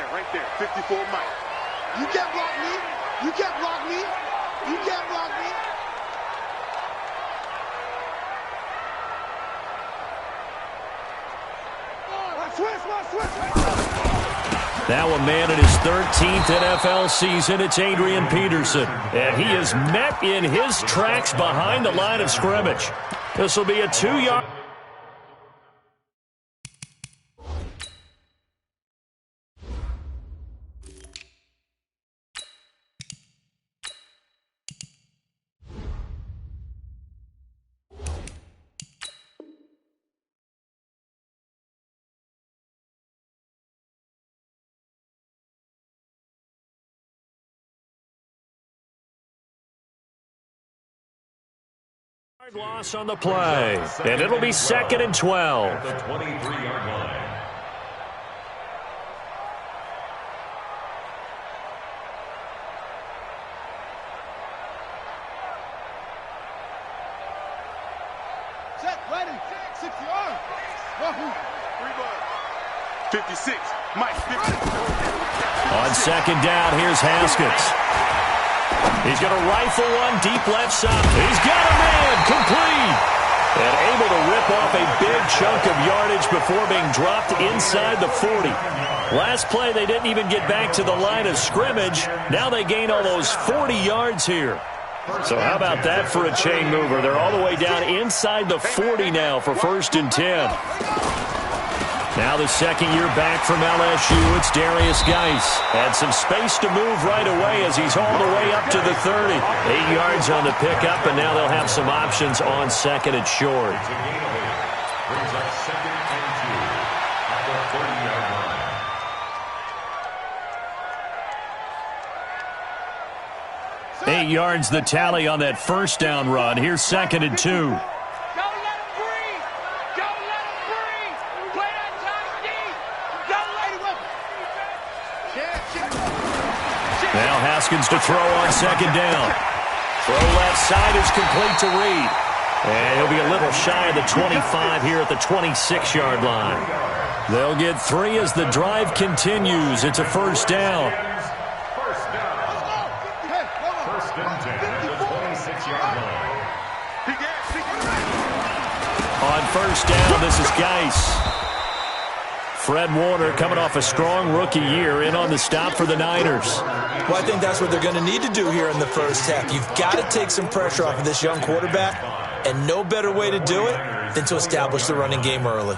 right there. 54 Mike. You can't block me. You can't block me. You can't block me. Now a man in his 13th NFL season, it's Adrian Peterson. And he is met in his tracks behind the line of scrimmage. This will be a 2-yard. Loss on the play, and it'll be 2nd and 12. The 23-yard line. Set, ready, 6 yards. 56, Mike. 50. On 2nd down, here's Haskins. He's going to rifle one deep left side. He's got a man, complete. And able to rip off a big chunk of yardage before being dropped inside the 40. Last play, they didn't even get back to the line of scrimmage. Now they gain almost 40 yards here. So how about that for a chain mover? They're all the way down inside the 40 now for 1st and 10. Now the second year back from LSU, it's Darius Geis. Had some space to move right away as he's all the way up to the 30. 8 yards on the pickup, and now they'll have some options on 2nd and short. Brings up 2nd and 2 at the 40-yard line. 8 yards the tally on that 1st down run. Here's 2nd and 2. Now Haskins to throw on 2nd down. Throw left side is complete to Reed. And he'll be a little shy of the 25 here at the 26-yard line. They'll get 3 as the drive continues. It's a 1st down. First and 10 at the 26-yard line. On 1st down, this is Geis. Fred Warner coming off a strong rookie year in on the stop for the Niners. Well, I think that's what they're going to need to do here in the first half. You've got to take some pressure off of this young quarterback, and no better way to do it than to establish the running game early.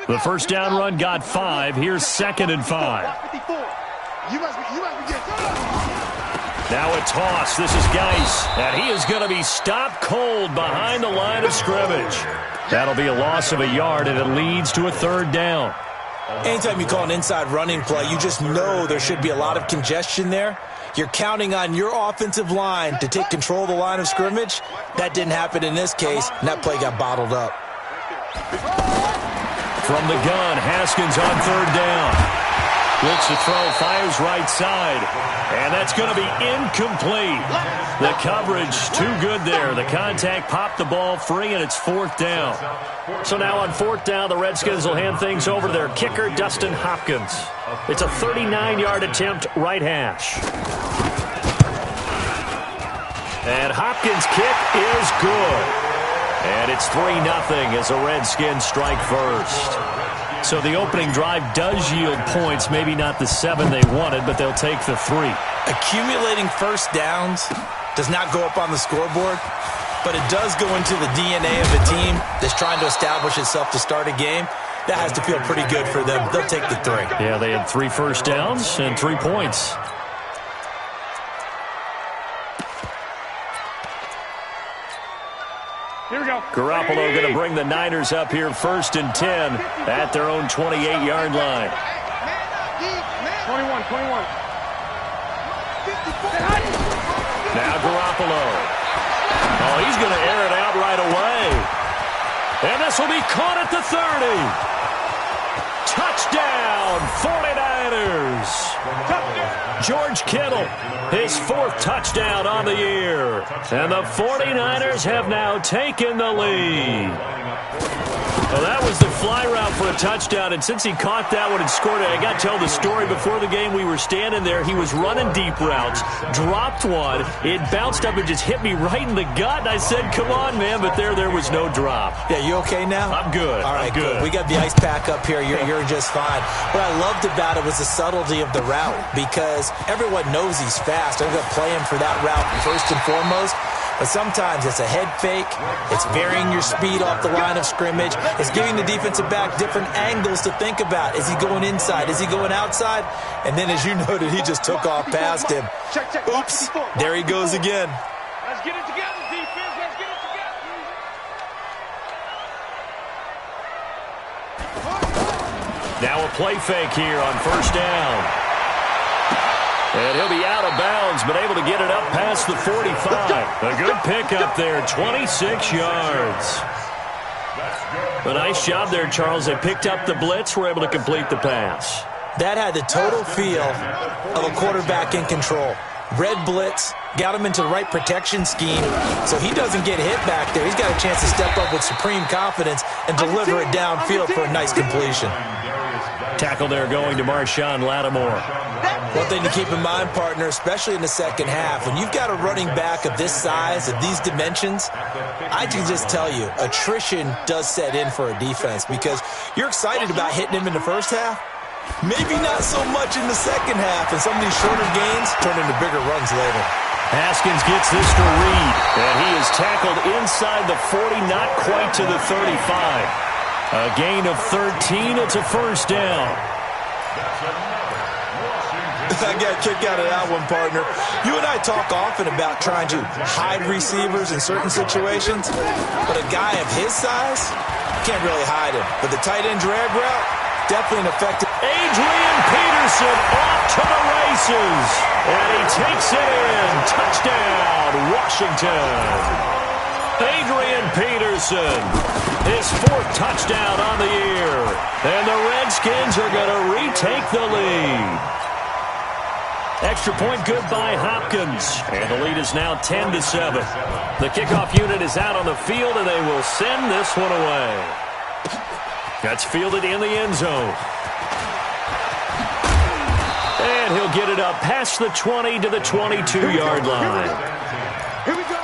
The 1st down run got 5. Here's 2nd and 5. Now a toss. This is Geis. And he is going to be stopped cold behind the line of scrimmage. That'll be a loss of a yard, and it leads to a 3rd down. Anytime you call an inside running play, you just know there should be a lot of congestion there. You're counting on your offensive line to take control of the line of scrimmage. That didn't happen in this case, and that play got bottled up. From the gun, Haskins on 3rd down. Looks to throw, fires right side. And that's going to be incomplete. The coverage too good there. The contact popped the ball free, and it's 4th down. So now on 4th down, the Redskins will hand things over to their kicker, Dustin Hopkins. It's a 39-yard attempt, right hash. And Hopkins' kick is good. And it's 3-0 as the Redskins strike first. So the opening drive does yield points, maybe not the 7 they wanted, but they'll take the 3. Accumulating first downs does not go up on the scoreboard, but it does go into the DNA of a team that's trying to establish itself to start a game. That has to feel pretty good for them. They'll take the 3. Yeah, they had 3 first downs and 3 points. Here we go. Garoppolo going to bring the Niners up here 1st and 10 at their own 28-yard line. 21. Now Garoppolo. Oh, he's going to air it out right away. And this will be caught at the 30. Touchdown, 49ers. George Kittle, his 4th touchdown on the year. And the 49ers have now taken the lead. Well, that was the fly route for a touchdown, and since he caught that one and scored it, I got to tell the story. Before the game, we were standing there. He was running deep routes, dropped one. It bounced up and just hit me right in the gut, and I said, come on, man, but there was no drop. Yeah, you okay now? I'm good. All right, I'm good. We got the ice pack up here. You're just fine. What I loved about it was the subtlety of the route, because everyone knows he's fast. They're going to play him for that route first and foremost. But sometimes it's a head fake. It's varying your speed off the line of scrimmage. It's giving the defensive back different angles to think about. Is he going inside? Is he going outside? And then, as you noted, he just took off past him. Oops. There he goes again. Let's get it together, defense. Let's get it together. Now a play fake here on first down. And he'll be out of bounds, but able to get it up past the 45. A good pickup there, 26 yards. A nice job there, Charles. They picked up the blitz, were able to complete the pass. That had the total feel of a quarterback in control. Red blitz, got him into the right protection scheme, so he doesn't get hit back there. He's got a chance to step up with supreme confidence and deliver it downfield for a nice completion. Tackle there going to Marshawn Lattimore. One thing to keep in mind, partner, especially in the second half, when you've got a running back of this size, of these dimensions, I can just tell you, attrition does set in for a defense, because you're excited about hitting him in the first half. Maybe not so much in the second half, and some of these shorter gains turn into bigger runs later. Haskins gets this to Reed, and he is tackled inside the 40, not quite to the 35. A gain of 13, it's a first down. I got a kick out of that one, partner. You and I talk often about trying to hide receivers in certain situations, but a guy of his size, can't really hide him. But the tight end drag route, definitely an effective. Adrian Peterson off to the races, and he takes it in. Touchdown, Washington. Adrian Peterson, his 4th touchdown on the year, and the Redskins are going to retake the lead. Extra point good by Hopkins, and the lead is now 10-7. The kickoff unit is out on the field, and they will send this one away. That's fielded in the end zone. And he'll get it up past the 20 to the 22-yard line. Here we go.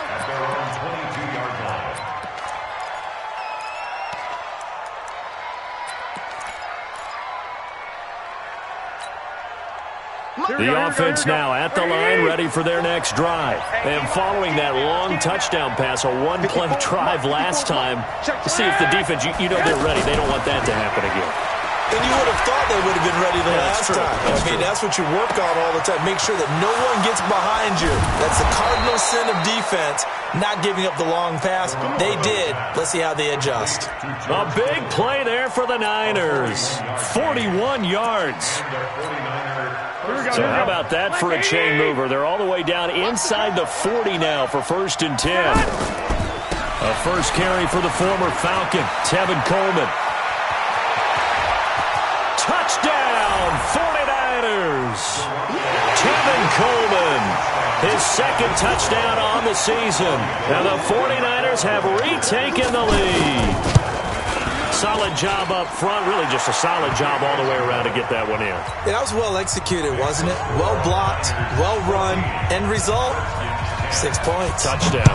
The offense now at the line, ready for their next drive. And following that long touchdown pass, a one-play drive last time, to see if the defense, you know they're ready. They don't want that to happen again. And you would have thought they would have been ready the last time. That's what you work on all the time. Make sure that no one gets behind you. That's the cardinal sin of defense, not giving up the long pass. They did. Let's see how they adjust. A big play there for the Niners. 41 yards. So how about that for a chain mover? They're all the way down inside the 40 now for 1st and 10. A first carry for the former Falcon, Tevin Coleman. Touchdown, 49ers. Tevin Coleman, his 2nd touchdown on the season. And the 49ers have retaken the lead. Solid job up front, really just a solid job all the way around to get that one in. Yeah, that was well executed, wasn't it? Well blocked, well run. End result, 6 points. Touchdown.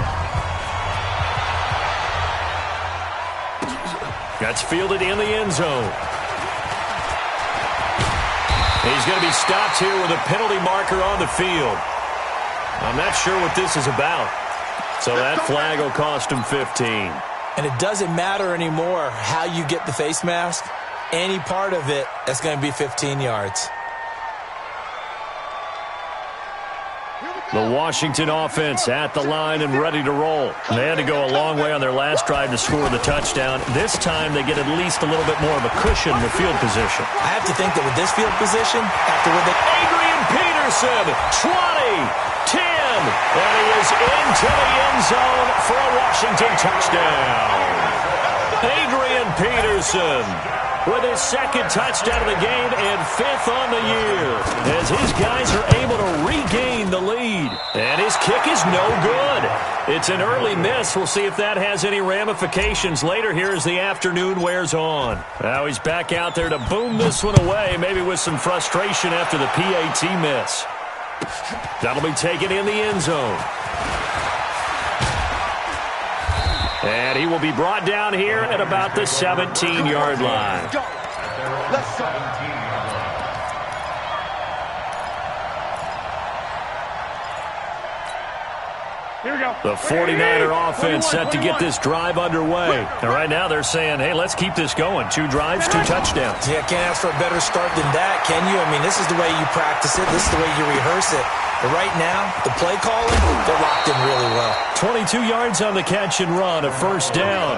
That's fielded in the end zone. He's going to be stopped here with a penalty marker on the field. I'm not sure what this is about. So that flag will cost him 15. And it doesn't matter anymore how you get the face mask. Any part of it, that's going to be 15 yards. The Washington offense at the line and ready to roll. They had to go a long way on their last drive to score the touchdown. This time they get at least a little bit more of a cushion in the field position. I have to think that with this field position, after what they... Adrian Peterson, 20, 10, and he is into the end zone for a Washington touchdown. Adrian Peterson with his second touchdown of the game and 5th on the year as his guys are able to regain the lead. And his kick is no good. It's an early miss. We'll see if that has any ramifications later here as the afternoon wears on. Now he's back out there to boom this one away, maybe with some frustration after the PAT miss. That'll be taken in the end zone. And he will be brought down here at about the 17-yard line. Let's go. Here we go. The 49er offense set to get this drive underway. And right now they're saying, hey, let's keep this going. 2 drives, 2 touchdowns. Yeah, can't ask for a better start than that, can you? I mean, this is the way you practice it. This is the way you rehearse it. But right now, the play calling, they're locked in really well. 22 yards on the catch and run, a first down.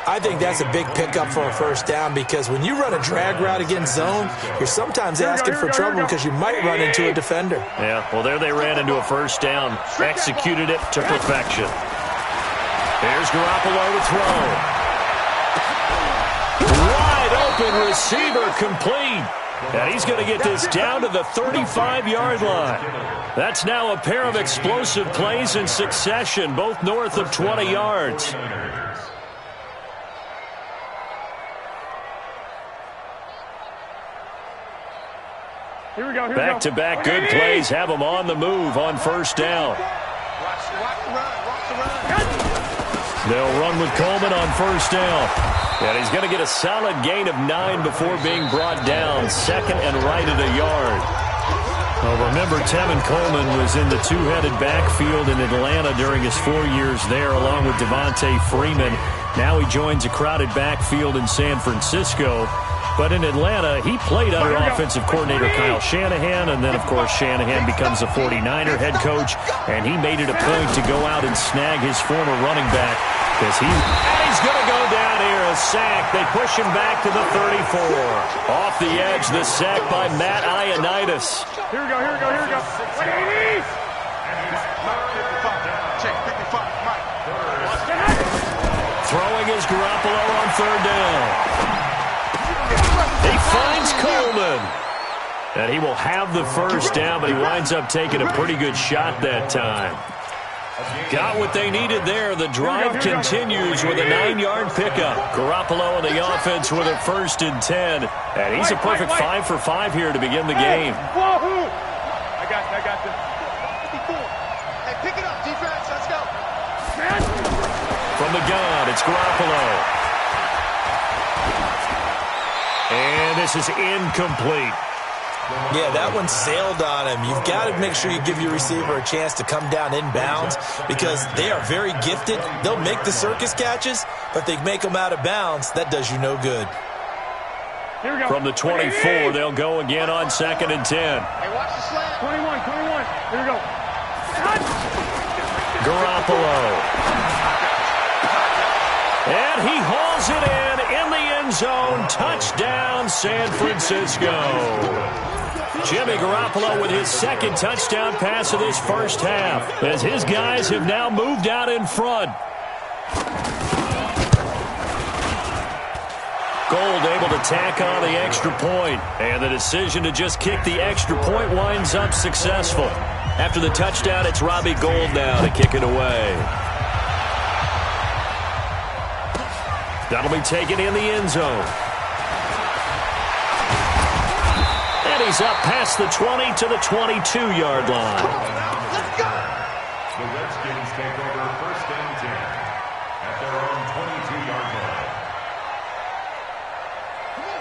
I think that's a big pickup for a first down because when you run a drag route against zone, you're sometimes asking for trouble because you might run into a defender. Yeah, well, there they ran into a first down. Executed it to perfection. Here's Garoppolo to throw. Wide open receiver complete. And he's going to get this down to the 35-yard line. That's now a pair of explosive plays in succession, both north of 20 yards. Here we go. Back-to-back good plays have them on the move on first down. Watch the run. They'll run with Coleman on first down. And he's going to get a solid gain of 9 before being brought down, second and right at a yard. Well, remember, Tevin Coleman was in the two-headed backfield in Atlanta during his 4 years there, along with Devontae Freeman. Now he joins a crowded backfield in San Francisco. But in Atlanta, he played under offensive coordinator Kyle Shanahan, and then, of course, Shanahan becomes a 49er head coach, and he made it a point to go out and snag his former running back. And he's going to go down here, a sack. They push him back to the 34. Off the edge, the sack by Matt Ioannidis. Here we go. 180. Check 55, Mike. Throwing is Garoppolo on third down. He finds Coleman. And he will have the first down, but he winds up taking a pretty good shot that time. Got what they needed there. The drive continues with a 9-yard pickup. Garoppolo and the offense with a 1st and 10. And he's a perfect 5 for 5 here to begin the game. I got this. Hey, pick it up, defense. Let's go. From the gun, it's Garoppolo. And this is incomplete. Yeah, that one sailed on him. You've got to make sure you give your receiver a chance to come down inbounds because they are very gifted. They'll make the circus catches, but they make them out of bounds. That does you no good. Here we go. From the 24, they'll go again on 2nd and 10. Hey, watch the slant. 21. Here we go. Garoppolo. And he hauls it in the end zone. Touchdown, San Francisco. Jimmy Garoppolo with his 2nd touchdown pass of this first half, as his guys have now moved out in front. Gold able to tack on the extra point, and the decision to just kick the extra point winds up successful. After the touchdown, it's Robbie Gould now to kick it away. That'll be taken in the end zone. And he's up past the 20 to the 22-yard line. Let's go. The Redskins take over 1st and 10 at their own 22-yard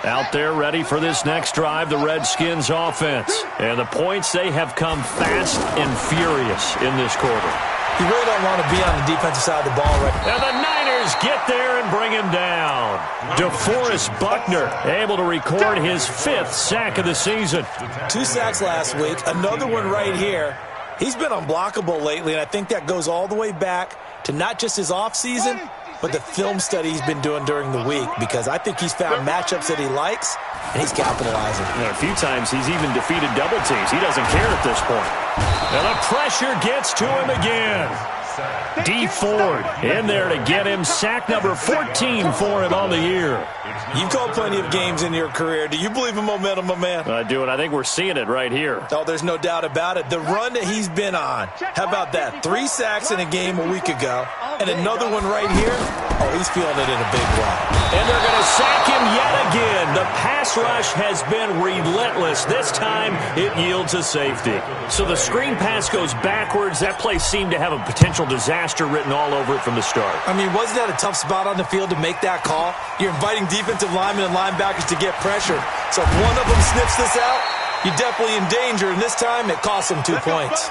line. Out there ready for this next drive, the Redskins offense. And the points, they have come fast and furious in this quarter. You really don't want to be on the defensive side of the ball right now. And the Niners get there and bring him down. DeForest Buckner able to record his 5th sack of the season. 2 sacks last week, another one right here. He's been unblockable lately, and I think that goes all the way back to not just his offseason, but the film study he's been doing during the week, because I think he's found matchups that he likes, and he's capitalizing. And a few times he's even defeated double teams. He doesn't care at this point. And the pressure gets to him again. D Ford in there to get him sack number 14 for him on the year. You've called plenty of games in your career. Do you believe in momentum, my man? I do, and I think we're seeing it right here. Oh, there's no doubt about it. The run that he's been on. How about that? 3 sacks in a game a week ago, and another one right here. Oh, he's feeling it in a big way. And they're going to sack him yet again. The pass rush has been relentless. This time, it yields a safety. So the screen pass goes backwards. That play seemed to have a potential disaster written all over it from the start. I mean, wasn't that a tough spot on the field to make that call? You're inviting defensive linemen and linebackers to get pressure. So if one of them sniffs this out, you're definitely in danger. And this time, it cost them 2 points.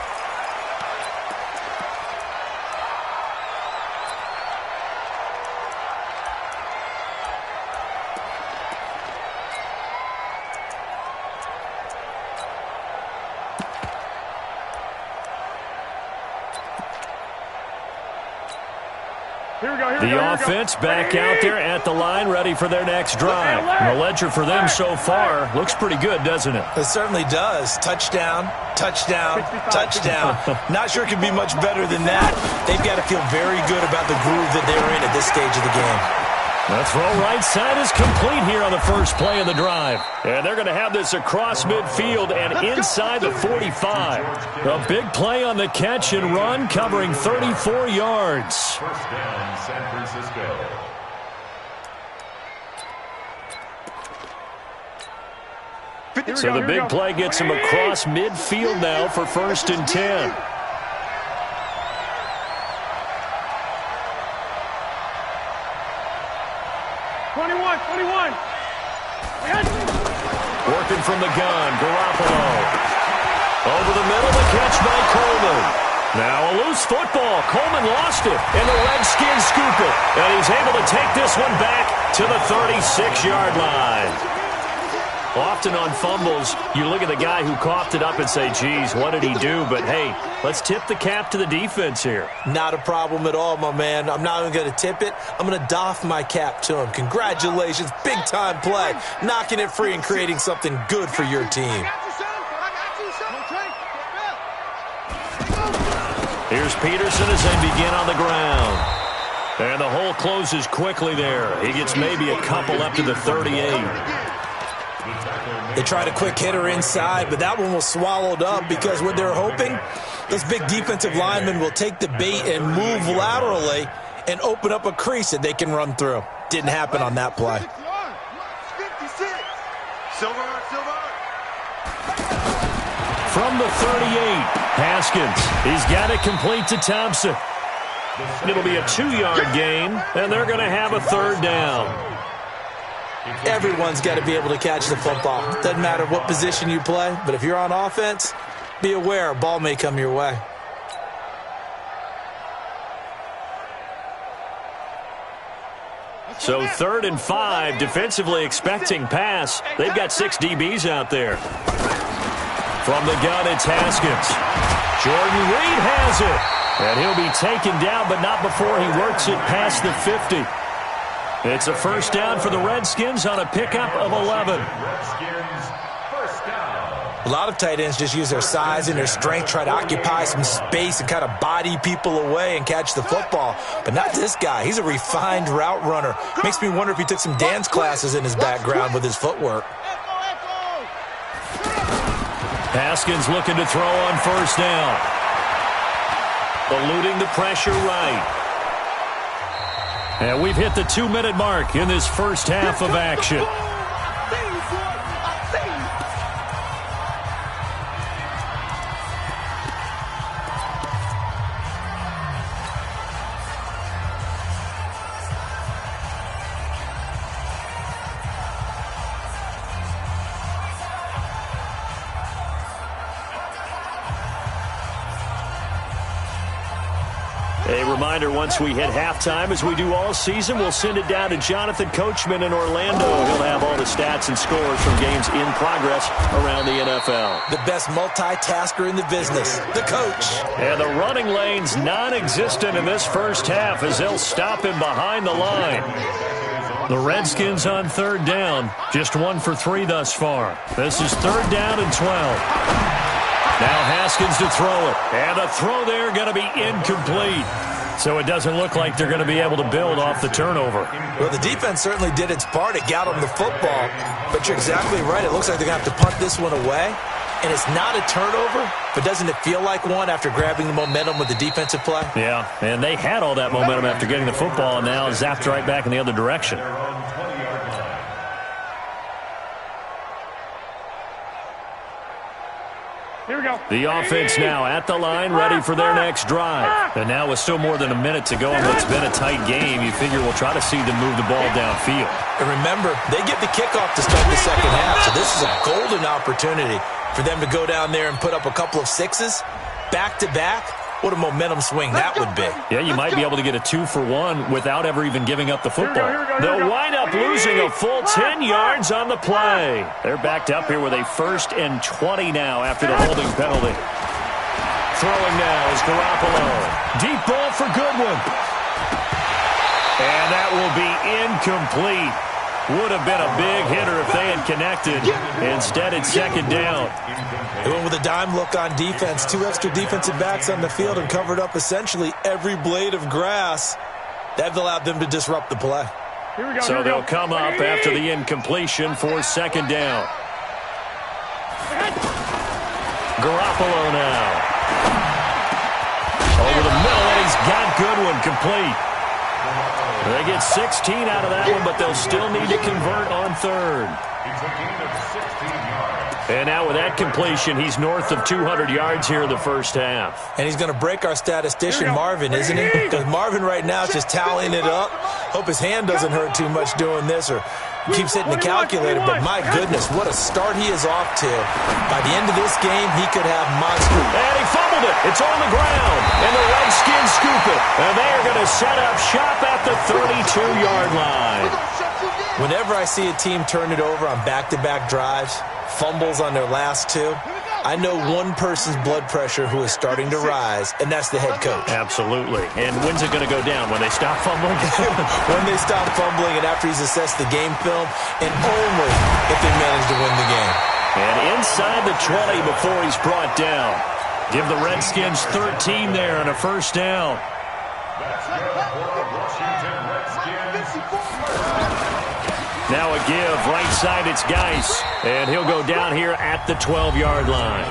The offense back out there at the line, ready for their next drive. And the ledger for them so far looks pretty good, doesn't it? It certainly does. Touchdown, touchdown, touchdown. Not sure it could be much better than that. They've got to feel very good about the groove that they're in at this stage of the game. The throw right side is complete here on the first play of the drive. And they're going to have this across midfield and inside the 45. A big play on the catch and run, covering 34 yards. First down, San Francisco. So the big play gets him across midfield now for 1st and 10. Working from the gun, Garoppolo. Over the middle, the catch by Coleman. Now a loose football. Coleman lost it, and the Redskins scoop it. And he's able to take this one back to the 36-yard line. Often on fumbles, you look at the guy who coughed it up and say, geez, what did he do? But, hey, let's tip the cap to the defense here. Not a problem at all, my man. I'm not even going to tip it. I'm going to doff my cap to him. Congratulations. Big-time play. Knocking it free and creating something good for your team. Here's Peterson as they begin on the ground. And the hole closes quickly there. He gets maybe a couple up to the 38. They tried a quick hitter inside, but that one was swallowed up because what they're hoping, those big defensive linemen will take the bait and move laterally and open up a crease that they can run through. Didn't happen on that play. From the 38, Haskins. He's got it complete to Thompson. It'll be a 2-yard gain, and they're going to have a 3rd down. Everyone's got to be able to catch the football. Doesn't matter what position you play, but if you're on offense, be aware a ball may come your way. So 3rd and 5, defensively expecting pass. They've got 6 DBs out there. From the gun, it's Haskins. Jordan Reed has it. And he'll be taken down, but not before he works it past the 50. It's a 1st down for the Redskins on a pickup of 11. Redskins, 1st down. A lot of tight ends just use their size and their strength, try to occupy some space and kind of body people away and catch the football. But not this guy. He's a refined route runner. Makes me wonder if he took some dance classes in his background with his footwork. Haskins looking to throw on 1st down. Eluding the pressure right. And we've hit the 2-minute mark in this first half of action. A reminder, once we hit halftime, as we do all season, we'll send it down to Jonathan Coachman in Orlando. He'll have all the stats and scores from games in progress around the NFL. The best multitasker in the business, the coach. And the running lane's non-existent in this first half as they'll stop him behind the line. The Redskins on 3rd down, just 1 for 3 thus far. This is 3rd down and 12. Now Haskins to throw it. And the throw there going to be incomplete. So it doesn't look like they're going to be able to build off the turnover. Well, the defense certainly did its part. It got them the football. But you're exactly right. It looks like they're going to have to punt this one away. And it's not a turnover, but doesn't it feel like one after grabbing the momentum with the defensive play? Yeah, and they had all that momentum after getting the football, and now zapped right back in the other direction. Here we go. The offense now at the line, ready for their next drive. And now with still more than a minute to go in what's been a tight game, you figure we'll try to see them move the ball downfield. And remember, they get the kickoff to start the second half, so this is a golden opportunity for them to go down there and put up a couple of sixes back-to-back. What a momentum swing that would be. Yeah, you might be able to get a 2-for-1 without ever even giving up the football. They'll wind up losing a full 10 yards on the play. They're backed up here with a 1st and 20 now after the holding penalty. Throwing now is Garoppolo. Deep ball for Goodwin. And that will be incomplete. Would have been a big hitter if they had connected. Instead, it's second down. They went with a dime look on defense. 2 extra defensive backs on the field and covered up essentially every blade of grass. That allowed them to disrupt the play. So they'll come up after the incompletion for second down. Garoppolo now. Over the middle, and he's got Goodwin complete. They get 16 out of that one, but they'll still need to convert on third. And now with that completion, he's north of 200 yards here in the first half. And he's going to break our statistician, Marvin, isn't he? Because Marvin right now is just tallying it up. Hope his hand doesn't hurt too much doing this or keeps hitting the calculator. But my goodness, what a start he is off to. By the end of this game, he could have monster. And he fumbled it. It's on the ground. And the Redskins scoop it. And they are going to set up shop at the 32-yard line. Whenever I see a team turn it over on back-to-back drives, fumbles on their last 2, I know one person's blood pressure who is starting to rise, and that's the head coach. Absolutely. And when's it going to go down? When they stop fumbling? When they stop fumbling and after he's assessed the game film, and only if they manage to win the game. And inside the 20 before he's brought down. Give the Redskins 13 there and a first down. Now a give, right side, it's Geis. And he'll go down here at the 12-yard line.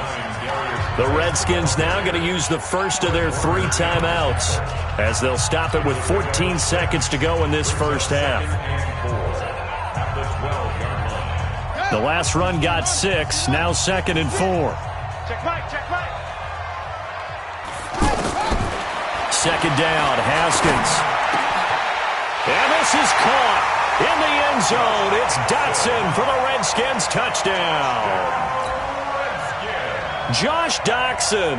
The Redskins now going to use the first of their 3 timeouts as they'll stop it with 14 seconds to go in this first half. The last run got 6, now 2nd and 4. Check right, check right. Second down, Haskins. And this is caught. In the end zone, it's Dotson for the Redskins touchdown. Josh Doctson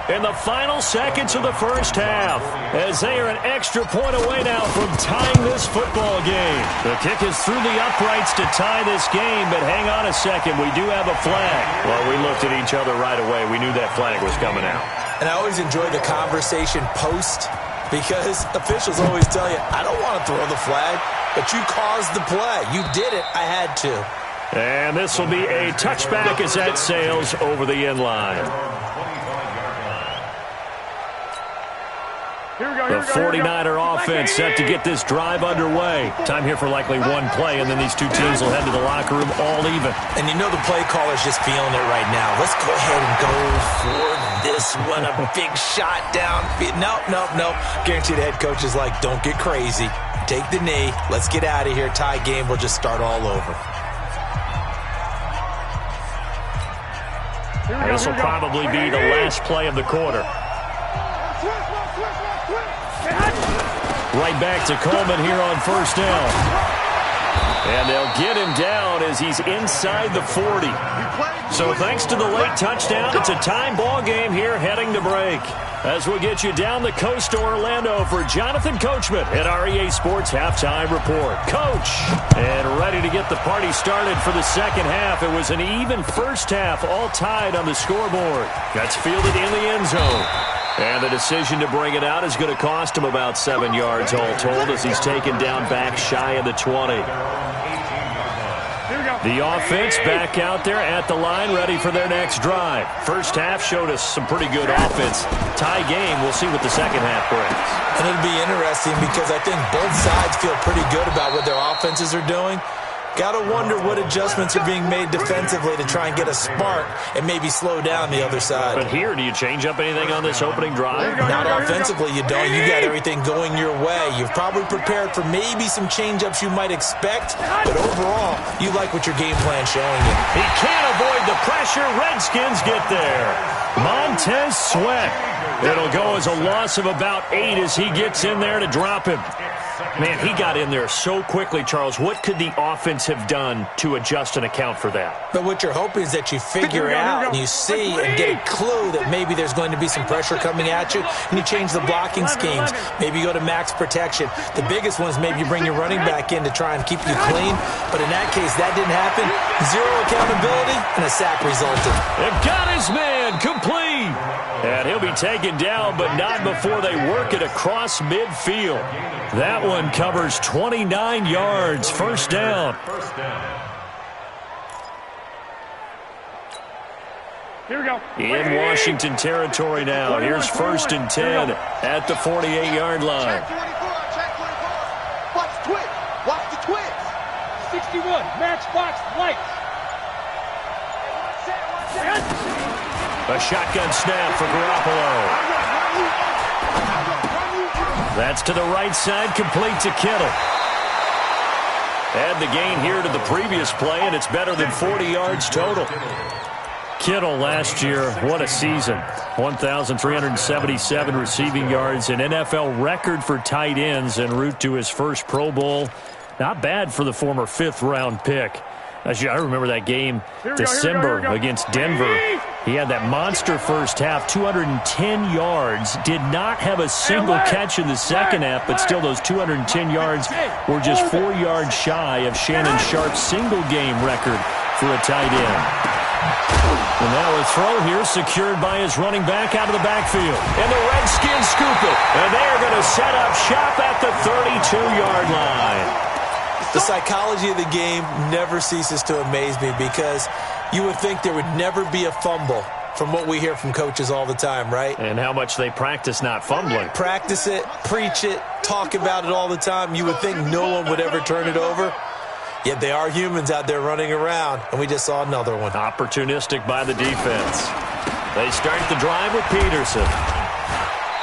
in the final seconds of the first half as they are an extra point away now from tying this football game. The kick is through the uprights to tie this game, but hang on a second, we do have a flag. Well, we looked at each other right away. We knew that flag was coming out. And I always enjoy the conversation post because officials always tell you, I don't want to throw the flag. But you caused the play. You did it. I had to. And this will be a touchback as that sails over the end line. The 49er offense set to get this drive underway. Time here for likely one play, and then these two teams will head to the locker room all even. And you know the play caller's just feeling it right now. Let's go ahead and go for this one. A big shot down. Nope. Guarantee the head coach is like, don't get crazy. Take the knee. Let's get out of here. Tie game. We'll just start all over. This will probably be the last play of the quarter. Right back to Coleman here on first down. And they'll get him down as he's inside the 40. So thanks to the late touchdown, it's a time ball game here heading to break. As we'll get you down the coast to Orlando for Jonathan Coachman at our EA Sports Halftime Report. Coach, and ready to get the party started for the second half. It was an even first half, all tied on the scoreboard. That's fielded in the end zone. And the decision to bring it out is going to cost him about 7 yards all told as he's taken down back shy of the 20. Here we go. The offense back out there at the line, ready for their next drive. First half showed us some pretty good offense. Tie game, we'll see what the second half brings. And it'll be interesting because I think both sides feel pretty good about what their offenses are doing. Got to wonder what adjustments are being made defensively to try and get a spark and maybe slow down the other side. But here, do you change up anything on this opening drive? Not offensively, you don't. You got everything going your way. You've probably prepared for maybe some change-ups you might expect, but overall, you like what your game plan's showing you. He can't avoid the pressure. Redskins get there. Montez Sweat. It'll go as a loss of about 8 as he gets in there to drop him. Man, he got in there so quickly, Charles. What could the offense have done to adjust and account for that? But what you're hoping is that you figure out and you see and get a clue that maybe there's going to be some pressure coming at you, and you change the blocking schemes. Maybe you go to max protection. The biggest one is maybe you bring your running back in to try and keep you clean. But in that case, that didn't happen. Zero accountability, and a sack resulted. They've got his man complete. And he'll be taken down, but not before they work it across midfield. That one covers 29 yards. First down. Here we go. In Washington territory now. Here's 1st and 10 at the 48-yard line. Check 24, check 24. Watch the twitch. Watch the twitch. 61, matchbox lights. A shotgun snap for Garoppolo. That's to the right side, complete to Kittle. Add the gain here to the previous play, and it's better than 40 yards total. Kittle last year, what a season. 1,377 receiving yards, an NFL record for tight ends en route to his first Pro Bowl. Not bad for the former 5th-round pick. I remember that game, December against Denver. He had that monster first half, 210 yards. Did not have a single catch in the second half, but still those 210 yards were just 4 yards shy of Shannon Sharp's single-game record for a tight end. And now a throw here secured by his running back out of the backfield. And the Redskins scoop it. And they are going to set up shop at the 32-yard line. The psychology of the game never ceases to amaze me because you would think there would never be a fumble from what we hear from coaches all the time, right? And how much they practice not fumbling. Practice it, preach it, talk about it all the time. You would think no one would ever turn it over. Yet they are humans out there running around, and we just saw another one. Opportunistic by the defense. They start the drive with Peterson.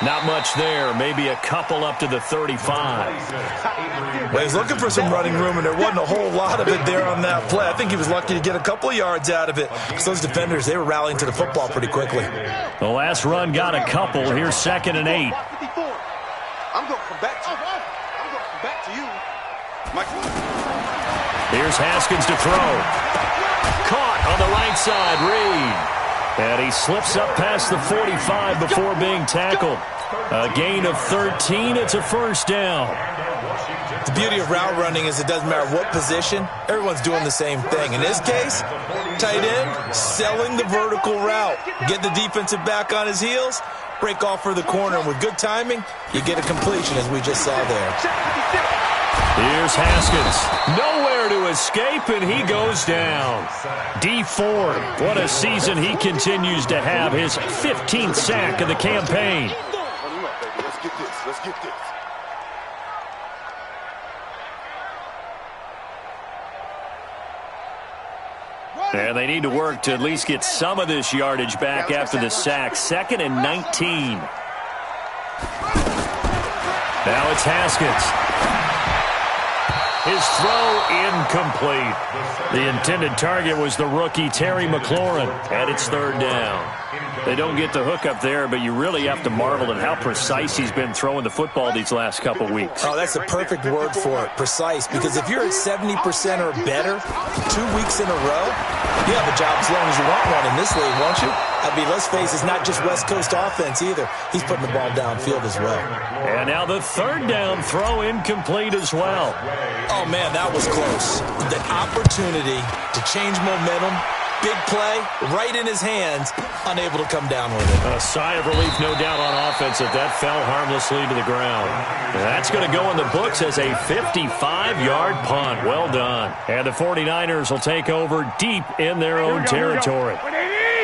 Not much there, maybe a couple up to the 35. Well, he's looking for some running room, and there wasn't a whole lot of it there on that play. I think he was lucky to get a couple of yards out of it because those defenders, they were rallying to the football pretty quickly. The last run got a couple. Here's 2nd and 8. I'm going to come back to you. I'm going to come back to you. Here's Haskins to throw. Caught on the right side, Reed. And he slips up past the 45 before being tackled. A gain of 13. It's a first down. The beauty of route running is it doesn't matter what position. Everyone's doing the same thing. In this case, tight end, selling the vertical route. Get the defensive back on his heels, break off for the corner. And with good timing, you get a completion as we just saw there. Here's Haskins. Nowhere to escape, and he goes down. D Ford, what a season he continues to have. His 15th sack of the campaign. Let's get this. Let's get this. And they need to work to at least get some of this yardage back after the sack. 2nd and 19. Now it's Haskins. His throw incomplete. The intended target was the rookie Terry McLaurin, and it's 3rd down. They don't get the hook up there, but you really have to marvel at how precise he's been throwing the football these last couple weeks. Oh, that's the perfect word for it, precise, because if you're at 70% or better 2 weeks in a row, you have a job as long as you want one in this league, won't you? I mean, let's face it, it's not just West Coast offense either. He's putting the ball downfield as well. And now the 3rd down throw incomplete as well. Oh, man, that was close. The opportunity to change momentum, Big play, right in his hands, unable to come down with it. A sigh of relief, no doubt, on offense that fell harmlessly to the ground. That's going to go in the books as a 55-yard punt. Well done. And the 49ers will take over deep in their own territory.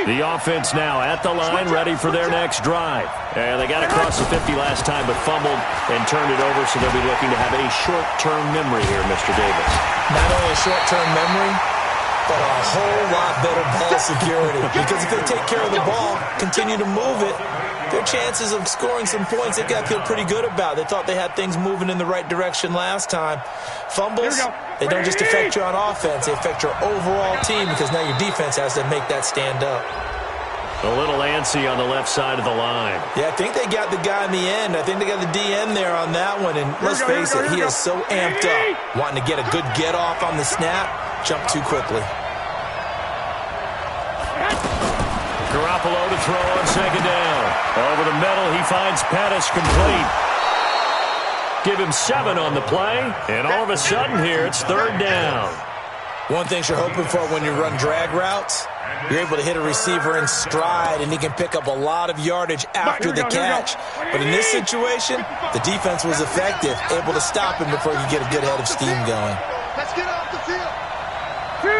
The offense now at the line, ready for their next drive. And they got across the 50 last time, but fumbled and turned it over, so they'll be looking to have a short-term memory here, Mr. Davis. Not only a short-term memory, but a whole lot better ball security. Because if they take care of the ball, continue to move it, their chances of scoring some points, they've got to feel pretty good about. They thought they had things moving in the right direction last time. Fumbles, they don't just affect you on offense, they affect your overall team, because now your defense has to make that stand up. A little antsy on the left side of the line. Yeah, I think they got the guy in the end. I think they got the DN there on that one. And let's face it, he is so amped up, wanting to get a good get-off on the snap, jump too quickly. Garoppolo to throw on second down. Over the middle, he finds Pettis complete. Give him 7 on the play, and all of a sudden here, it's third down. One thing you're hoping for when you run drag routes, you're able to hit a receiver in stride, and he can pick up a lot of yardage after the catch. But in this situation, the defense was effective, able to stop him before he could get a good head of steam going. Let's get off the field. 2.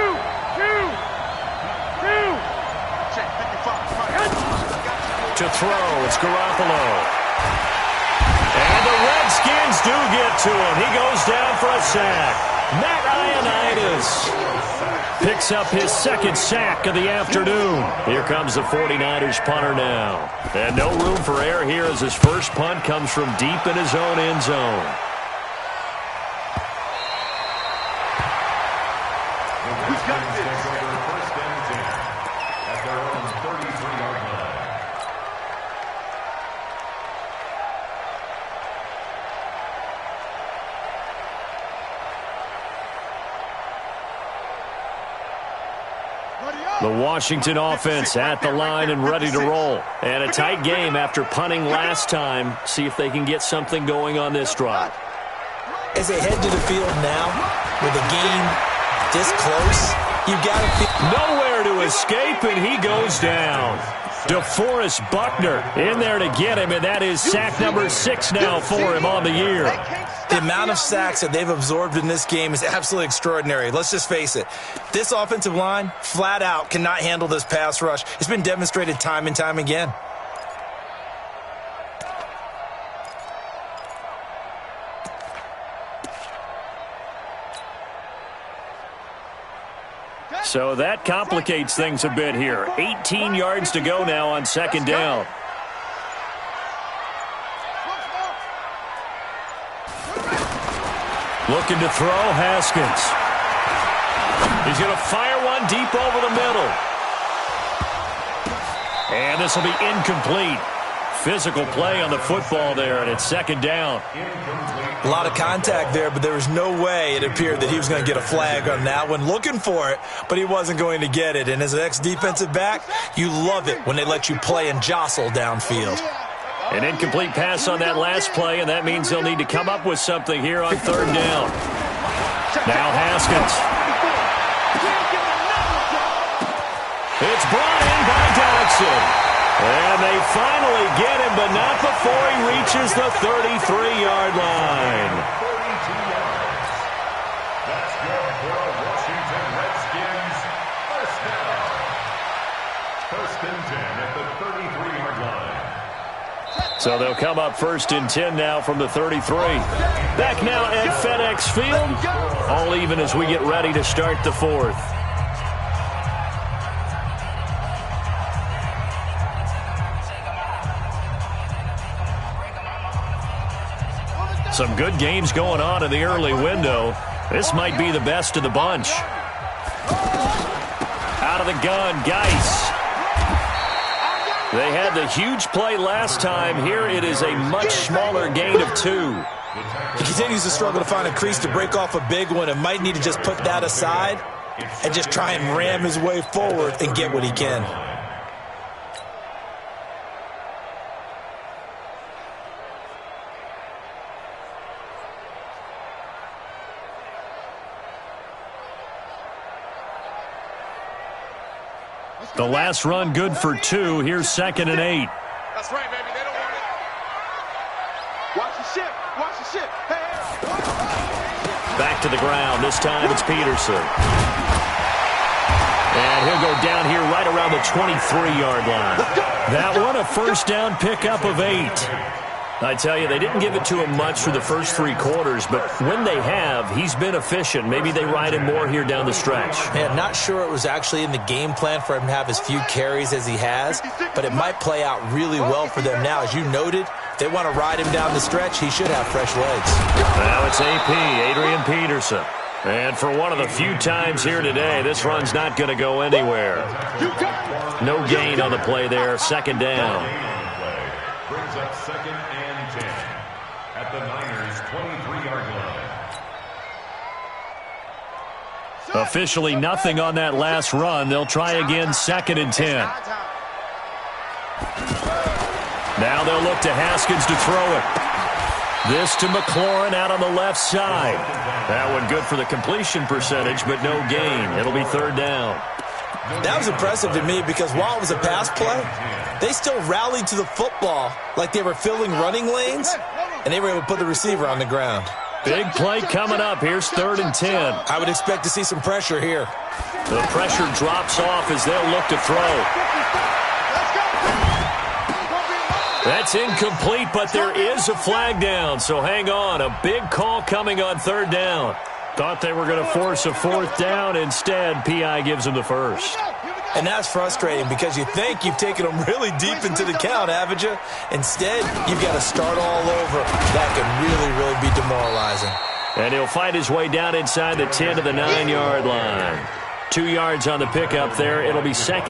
Check 55. To throw, it's Garoppolo. And the Redskins do get to him. He goes down for a sack. Matt Ioannidis picks up his second sack of the afternoon. Here comes the 49ers punter now. And no room for error here as his first punt comes from deep in his own end zone. We've got this. First and 10 at their own 33-yard line. The Washington offense at the line and ready to roll. And a tight game after punting last time. See if they can get something going on this drive. As they head to the field now, with the game this close, you've got to feel Nowhere to escape, and he goes down. DeForest Buckner in there to get him, and that is sack number 6 now for him on the year. the amount of sacks that they've absorbed in this game is absolutely extraordinary. Let's just face it. This offensive line, flat out, cannot handle this pass rush. It's been demonstrated time and time again. So that complicates things a bit here. 18 yards to go now on second down. Looking to throw, Haskins. He's going to fire one deep over the middle. And this will be incomplete. Physical play on the football there, and it's second down. A lot of contact there, but there was no way it appeared that he was going to get a flag on that one. Looking for it, but he wasn't going to get it. And as an ex-defensive back, you love it when they let you play and jostle downfield. An incomplete pass on that last play, and that means they'll need to come up with something here on third down. Now Haskins. It's brought in by Dodson. And they finally get him, but not before he reaches the 33-yard line. 32 yards. That's good for a Washington Redskins first down. First and 10 at the 33-yard line. So they'll come up first and 10 now from the 33. Back now at FedEx Field. All even as we get ready to start the fourth. Some good games going on in the early window. This might be the best of the bunch. Out of the gun, Geis. They had the huge play last time. Here it is a much smaller gain of 2. He continues to struggle to find a crease to break off a big one and might need to just put that aside and just try and ram his way forward and get what he can. The last run good for 2. Here's 2nd and 8. That's right, baby. They don't want it. Watch the ship. Watch the ship. Hey. Back to the ground. This time it's Peterson. And he'll go down here right around the 23-yard line. That one, a first down pickup of 8. I tell you, they didn't give it to him much for the first 3 quarters, but when they have, he's been efficient. Maybe they ride him more here down the stretch. Yeah, not sure it was actually in the game plan for him to have as few carries as he has, but it might play out really well for them now. As you noted, if they want to ride him down the stretch, he should have fresh legs. Now it's AP, Adrian Peterson. And for one of the few times here today, this run's not going to go anywhere. No gain on the play there, 2nd down. Brings up 2nd and 10 at the Niners' 23-yard line. Officially nothing on that last run. They'll try again, 2nd and 10. Now they'll look to Haskins to throw it. This to McLaurin out on the left side. That one good for the completion percentage, but no gain. It'll be 3rd down. That was impressive to me because while it was a pass play, they still rallied to the football like they were filling running lanes, and they were able to put the receiver on the ground. Big play coming up. Here's 3rd and 10. I would expect to see some pressure here. The pressure drops off as they'll look to throw. That's incomplete, but there is a flag down, so hang on. A big call coming on 3rd down. Thought they were going to force a 4th down. Instead, P.I. gives them the first. And that's frustrating because you think you've taken them really deep into the count, haven't you? Instead, you've got to start all over. That can really, really be demoralizing. And he'll fight his way down inside the 10 to the 9-yard line. 2 yards on the pickup there. It'll be 2nd.